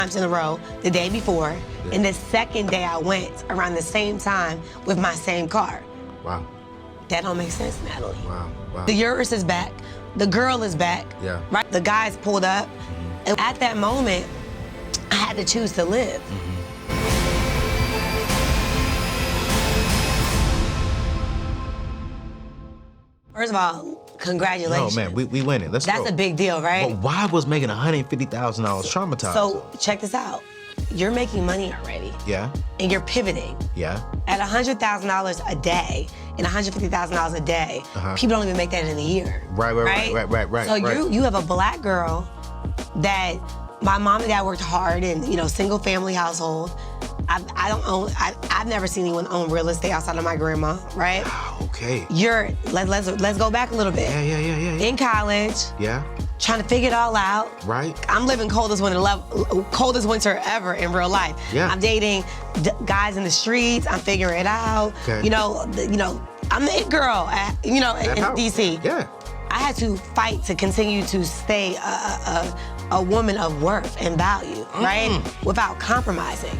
times in a row the day before, and the second day I went around the same time with my same car. Wow. That don't make sense, Natalie. Wow. The Urus is back. The girl is back. Yeah. Right? The guys pulled up. And at that moment, I had to choose to live. First of all, congratulations. No, man, we winning. Let's go. That's a big deal, right? But why was making $150,000 traumatized? So check this out. You're making money already. Yeah. And you're pivoting. Yeah. At $100,000 a day and $150,000 a day, people don't even make that in a year. Right. So you have a black girl that my mom and dad worked hard in, single family household. I've never seen anyone own real estate outside of my grandma, right? Okay. Let's go back a little bit. Yeah. In college. Yeah. Trying to figure it all out. Right. I'm living coldest winter ever in real life. Yeah. I'm dating guys in the streets. I'm figuring it out. Okay. I'm the it girl, in DC. Yeah. I had to fight to continue to stay a woman of worth and value, right? Without compromising.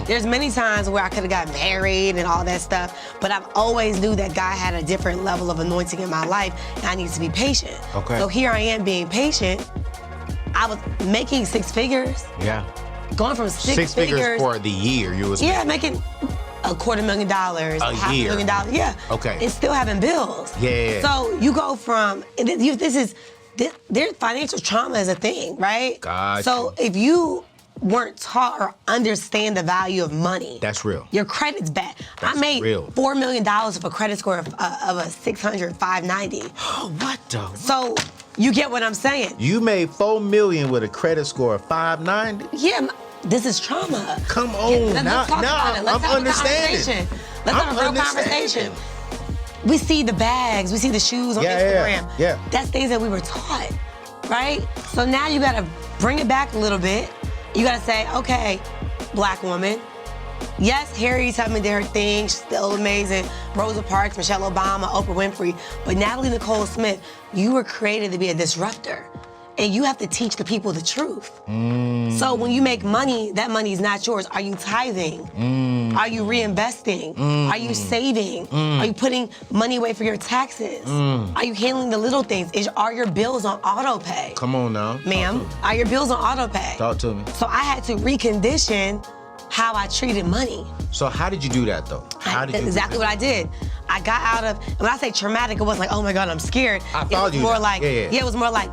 There's many times where I could have got married and all that stuff, but I've always knew that God had a different level of anointing in my life, and I need to be patient. Okay. So here I am being patient. I was making 6 figures. Yeah. Going from 6 figures for the year you was making $250,000, $500,000. Yeah. Okay. And still having bills. Yeah. So you go from their financial trauma is a thing, right? Gotcha. So if you weren't taught or understand the value of money, that's real. Your credit's bad. That's I made real. $4 million with a credit score of a 600, 590. What the? So you get what I'm saying? You made $4 million with a credit score of 590? Yeah. This is trauma. Come on, Let's talk about it. Let's have understanding. Let's have a real conversation. We see the bags, we see the shoes on Instagram. Yeah. That's things that we were taught, right? So now you gotta bring it back a little bit. You gotta say, okay, black woman. Yes, Harry Tubman did her thing, she's still amazing. Rosa Parks, Michelle Obama, Oprah Winfrey. But Natalie Nicole Smith, you were created to be a disruptor. And you have to teach the people the truth. So when you make money, that money is not yours. Are you tithing? Are you reinvesting? Are you saving? Are you putting money away for your taxes? Are you handling the little things? Are your bills on auto pay? Come on now. Ma'am, are your bills on auto pay? Talk to me. So I had to recondition how I treated money. So how did you do that though? Exactly what I did. I got out of, when I say traumatic, it wasn't like, oh my God, I'm scared. I thought it was more like, it was more like,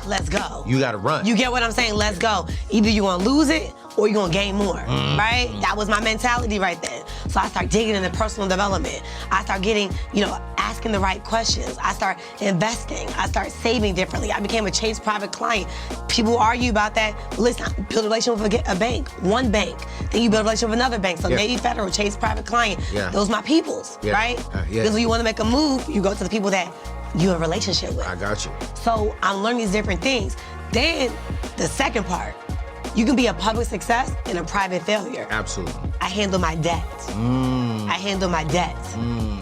let's go. You gotta run. You get what I'm saying? Let's go. Either you're gonna lose it or you're gonna gain more, right? That was my mentality right then. So I start digging into personal development. I start getting, asking the right questions. I start investing. I start saving differently. I became a Chase private client. People argue about that. Listen, I build a relationship with a bank, one bank. Then you build a relationship with another bank. So Navy Federal, Chase private client. Those my peoples, right? Because when you wanna make a move, you go to the people that you have a relationship with. I got you. So I'm learning these different things. Then the second part, you can be a public success and a private failure. Absolutely. I handle my debt. I handle my debt.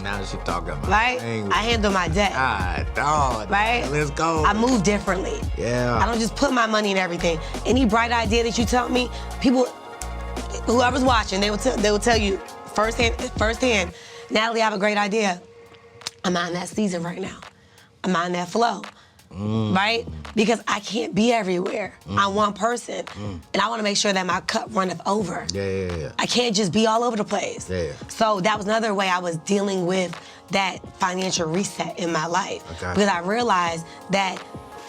Now she talking about right? language. I handle my debt. Dog. Right? Let's go. I move differently. Yeah. I don't just put my money in everything. Any bright idea that you tell me, people, whoever's watching, they will tell you firsthand, Natalie, I have a great idea. I'm on that season right now. I'm on that flow, right? Because I can't be everywhere. I'm one person, and I want to make sure that my cup runneth over. Yeah. I can't just be all over the place. Yeah. So that was another way I was dealing with that financial reset in my life. Because I realized that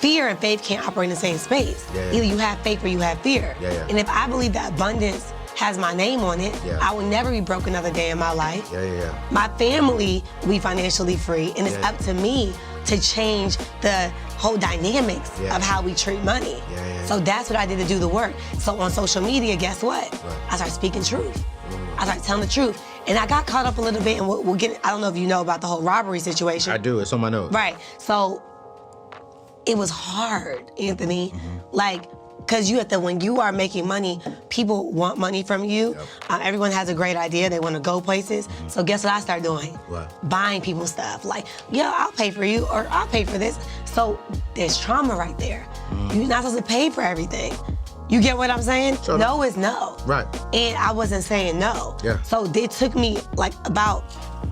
fear and faith can't operate in the same space. Either you have faith or you have fear. And if I believe that abundance has my name on it, I will never be broke another day in my life. My family will be financially free, and it's up to me to change the whole dynamics of how we treat money. So that's what I did to do the work. So on social media, guess what? I started speaking truth. I started telling the truth. And I got caught up a little bit, and we'll get, I don't know if you know about the whole robbery situation. I do, it's on my notes. Right, so it was hard, Anthony. Because you have to, when you are making money, people want money from you. Everyone has a great idea. They want to go places. So guess what I started doing? What? Buying people's stuff. Like, I'll pay for you, or I'll pay for this. So there's trauma right there. You're not supposed to pay for everything. You get what I'm saying? So no is no. Right. And I wasn't saying no. Yeah. So it took me like about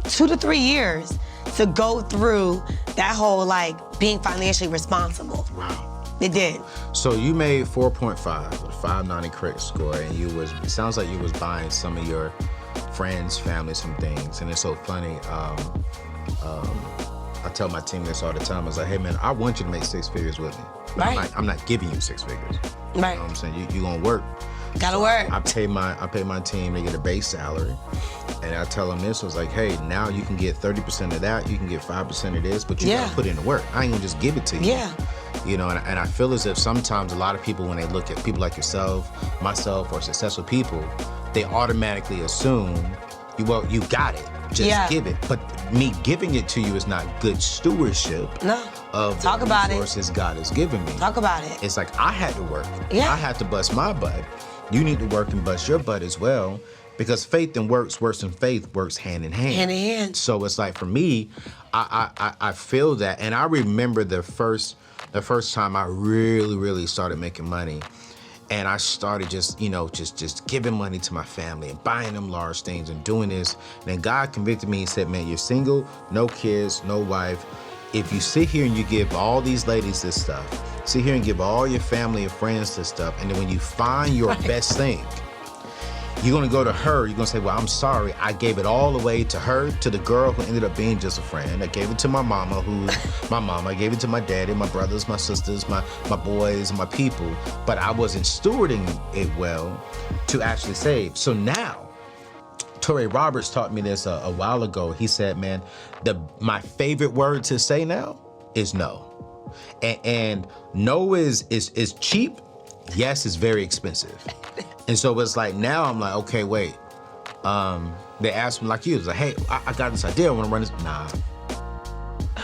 2 to 3 years to go through that whole like being financially responsible. Wow. It did. So you made 4.5 with a 590 credit score, and it sounds like you was buying some of your friends, family, some things. And it's so funny. I tell my team this all the time. I was like, hey man, I want you to make 6 figures with me. Right. I'm not giving you 6 figures. Right. You know what I'm saying? You gonna work. Gotta work. I pay my team, they get a base salary. And I tell them this, I was like, hey, now you can get 30% of that, you can get 5% of this, but you gotta put in the work. I ain't gonna just give it to you. Yeah. You know, and I feel as if sometimes a lot of people, when they look at people like yourself, myself, or successful people, they automatically assume, you got it. Just give it. But me giving it to you is not good stewardship of the resources God has given me. Talk about it. It's like I had to work. Yeah. I had to bust my butt. You need to work and bust your butt as well, because faith and works and faith works hand in hand. Hand in hand. So it's like for me, I feel that, and I remember the first time I really started making money. And I started just giving money to my family and buying them large things and doing this. And then God convicted me and said, man, you're single, no kids, no wife. If you sit here and you give all these ladies this stuff, sit here and give all your family and friends this stuff, and then when you find your best thing, you're gonna go to her, you're gonna say, well, I'm sorry, I gave it all away to her, to the girl who ended up being just a friend. I gave it to my mama, I gave it to my daddy, my brothers, my sisters, my boys, my people, but I wasn't stewarding it well to actually save. So now, Torrey Roberts taught me this a while ago. He said, man, my favorite word to say now is no. And no is cheap, yes, it's very expensive. And so it's like, now I'm like, okay, wait. They asked me like you, it's like, hey, I got this idea, I wanna run this. Nah.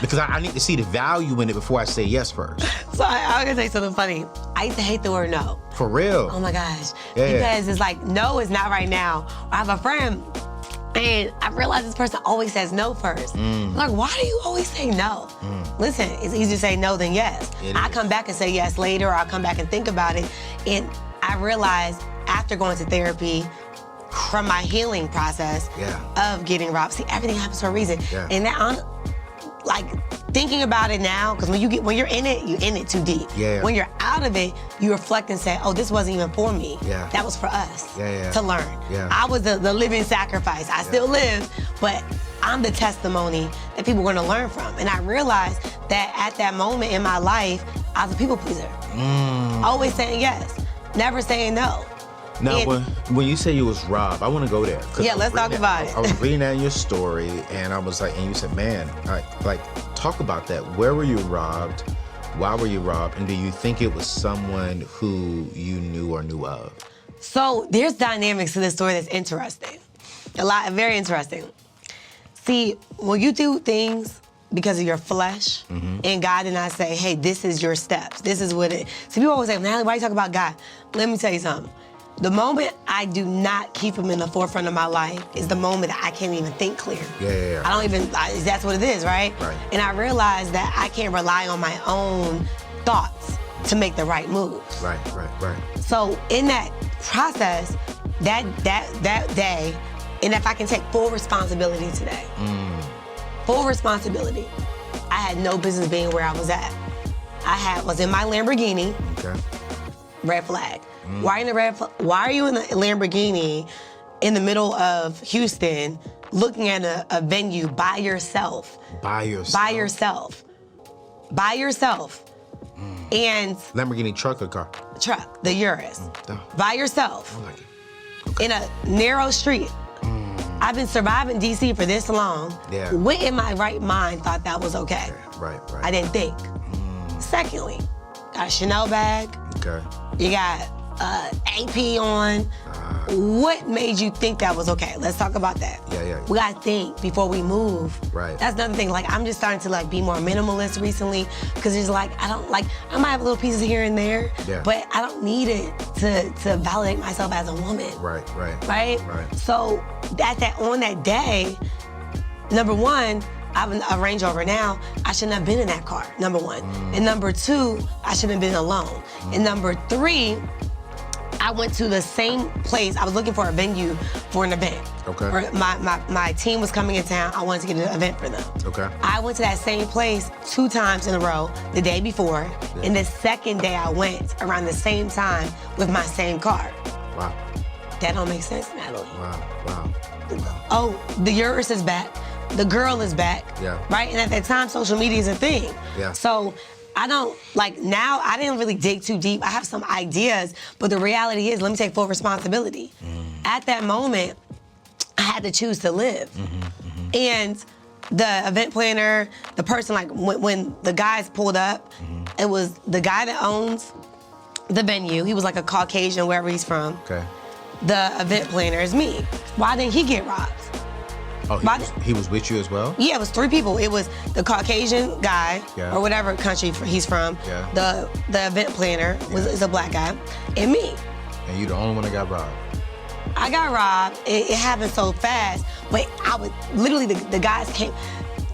Because I need to see the value in it before I say yes first. So I was gonna say something funny. I used to hate the word no. For real? Oh my gosh. Yeah. Because it's like, no is not right now. I have a friend, and I realize this person always says no first. I'm like, why do you always say no? Listen, it's easier to say no than yes. I come back and say yes later, or I'll come back and think about it. And I realized after going to therapy, from my healing process of getting robbed, see, everything happens for a reason. And that, like, thinking about it now, because when you're in it, you're in it too deep. When you're out of it, you reflect and say, oh, this wasn't even for me. That was for us to learn. I was the living sacrifice. I still live, but I'm the testimony that people are gonna learn from. And I realized that at that moment in my life, I was a people pleaser. Always saying yes, never saying no. Now, when you say you was robbed, I want to go there. Yeah, let's talk about it. I was reading that in your story, and I was like, and you said, man, like, talk about that. Where were you robbed? Why were you robbed? And do you think it was someone who you knew or knew of? So there's dynamics to this story that's interesting. Very interesting. See, when you do things because of your flesh, and God did not say, hey, this is your steps. This is what it. So people always say, Natalie, why you talk about God? Let me tell you something. The moment I do not keep him in the forefront of my life is the moment that I can't even think clear. I don't even, that's what it is, right? And I realized that I can't rely on my own thoughts to make the right moves. Right. So in that process, that day, and if I can take full responsibility today, full responsibility, I had no business being where I was at. Was in my Lamborghini. Red flag. Why are you in the Lamborghini in the middle of Houston looking at a venue by yourself? By yourself. And Lamborghini truck or car? Truck, the Urus. By yourself. In a narrow street. I've been surviving DC for this long. What in my right mind thought that was okay? Right. I didn't think. Secondly, got a Chanel bag. You got AP on. What made you think that was okay? Let's talk about that. We gotta think before we move. That's another thing. Like, I'm just starting to like be more minimalist recently, because it's like I might have little pieces here and there, but I don't need it to validate myself as a woman. Right. So on that day, number one, I have a Range Rover now. I shouldn't have been in that car, number one. And number two, I shouldn't have been alone. And number three, I went to the same place. I was looking for a venue for an event. Okay. Or my team was coming in town. I wanted to get an event for them. Okay. I went to that same place 2 times in a row the day before. Yeah. And the second day I went around the same time with my same car. Wow. That don't make sense, Natalie. Wow. Oh, the yours is back. The girl is back. Yeah. Right? And at that time, social media is a thing. Yeah. So I don't, like now, I didn't really dig too deep. I have some ideas, but the reality is, let me take full responsibility. At that moment, I had to choose to live. And the event planner, the person, like when the guys pulled up, it was the guy that owns the venue. He was like a Caucasian, wherever he's from. Okay. The event planner is me. Why didn't he get robbed? Oh, he was with you as well? Yeah, it was 3 people. It was the Caucasian guy, or whatever country he's from. Yeah. The event planner is a black guy, and me. And you the only one that got robbed? I got robbed. It happened so fast, but I would literally the guys came.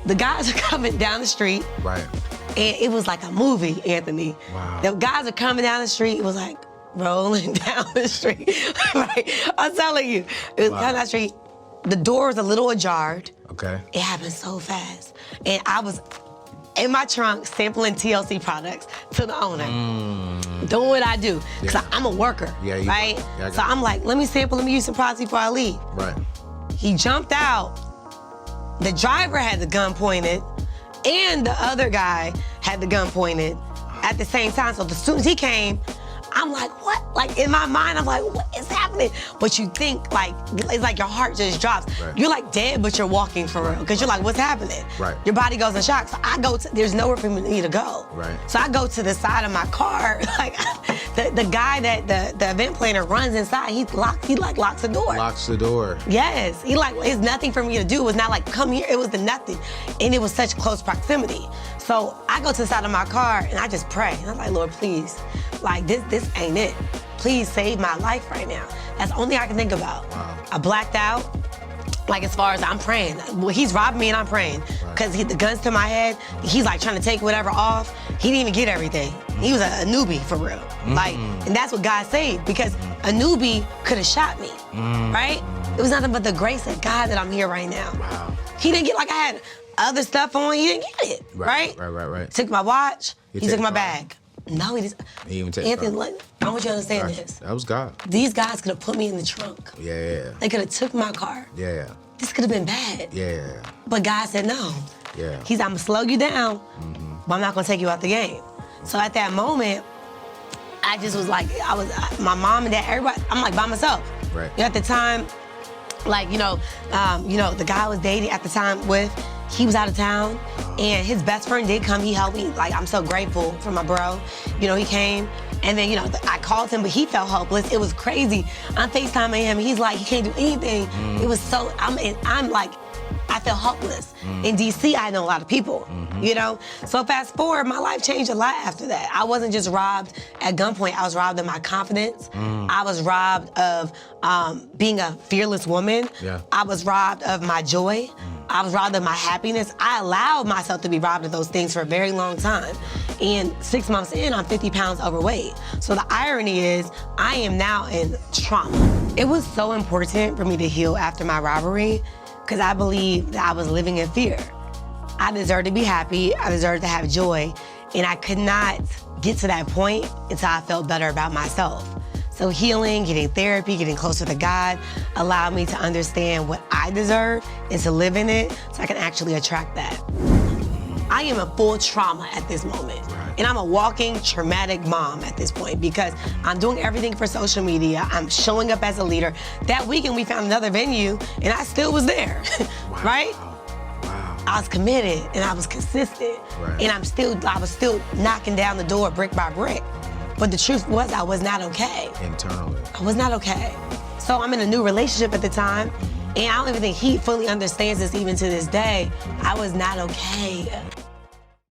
The guys are coming down the street. Right. And it was like a movie, Anthony. Wow. The guys are coming down the street. It was like rolling down the street. Like, I'm telling you, it was coming down the street. The door was a little ajar. Okay. It happened so fast. And I was in my trunk sampling TLC products to the owner. Doing what I do. Because I'm a worker, right? Yeah, so I'm like, let me sample, let me use some products before I leave. Right. He jumped out. The driver had the gun pointed, and the other guy had the gun pointed at the same time. So as soon as he came, I'm like, what? Like, in my mind, I'm like, what is happening? But you think, like, it's like your heart just drops. Right. You're like dead, but you're walking for real. Because you're like, what's happening? Right. Your body goes in shock. So I go to, there's nowhere for me to go. Right. So I go to the side of my car. Like, the guy that the event planner runs inside, he locks the door. Locks the door. Yes. He like, it's nothing for me to do. It was not like, come here. It was the nothing. And it was such close proximity. So I go to the side of my car and I just pray. And I'm like, Lord, please, like this ain't it. Please save my life right now. That's the only thing I can think about. Wow. I blacked out. Like, as far as I'm praying. Well, he's robbing me and I'm praying. Because the gun's to my head. He's like trying to take whatever off. He didn't even get everything. He was a newbie for real. Like, and that's what God saved. Because a newbie could have shot me, right? It was nothing but the grace of God that I'm here right now. Wow. He didn't get, like I had other stuff on, he didn't get it, right? Right. Took my watch, he took my the bag. No, he just, He even take Anthony, I want you to understand this. That was God. These guys could have put me in the trunk. Yeah. They could have took my car. Yeah. This could have been bad. Yeah. But God said no. Yeah. He's, I'm gonna slow you down, but I'm not gonna take you out the game. So at that moment, I just was like, my mom and dad, everybody, I'm like by myself. Right. You know, at the time, like, the guy I was dating at the time with, he was out of town, and his best friend did come. He helped me. Like, I'm so grateful for my bro. You know, he came, and then, I called him, but he felt helpless. It was crazy. I'm FaceTiming him, and he's like, he can't do anything. It was so, I'm like, I felt helpless. In DC, I know a lot of people, So fast forward, my life changed a lot after that. I wasn't just robbed at gunpoint. I was robbed of my confidence. I was robbed of being a fearless woman. Yeah. I was robbed of my joy. I was robbed of my happiness. I allowed myself to be robbed of those things for a very long time. And 6 months in, I'm 50 pounds overweight. So the irony is, I am now in trauma. It was so important for me to heal after my robbery, because I believe that I was living in fear. I deserved to be happy, I deserved to have joy, and I could not get to that point until I felt better about myself. So healing, getting therapy, getting closer to God allowed me to understand what I deserve and to live in it so I can actually attract that. I am in full trauma at this moment. And I'm a walking traumatic mom at this point because I'm doing everything for social media. I'm showing up as a leader. That weekend we found another venue and I still was there, right? Wow. I was committed and I was consistent. And I was still knocking down the door brick by brick. But the truth was I was not okay. Internally. I was not okay. So I'm in a new relationship at the time and I don't even think he fully understands this even to this day. I was not okay.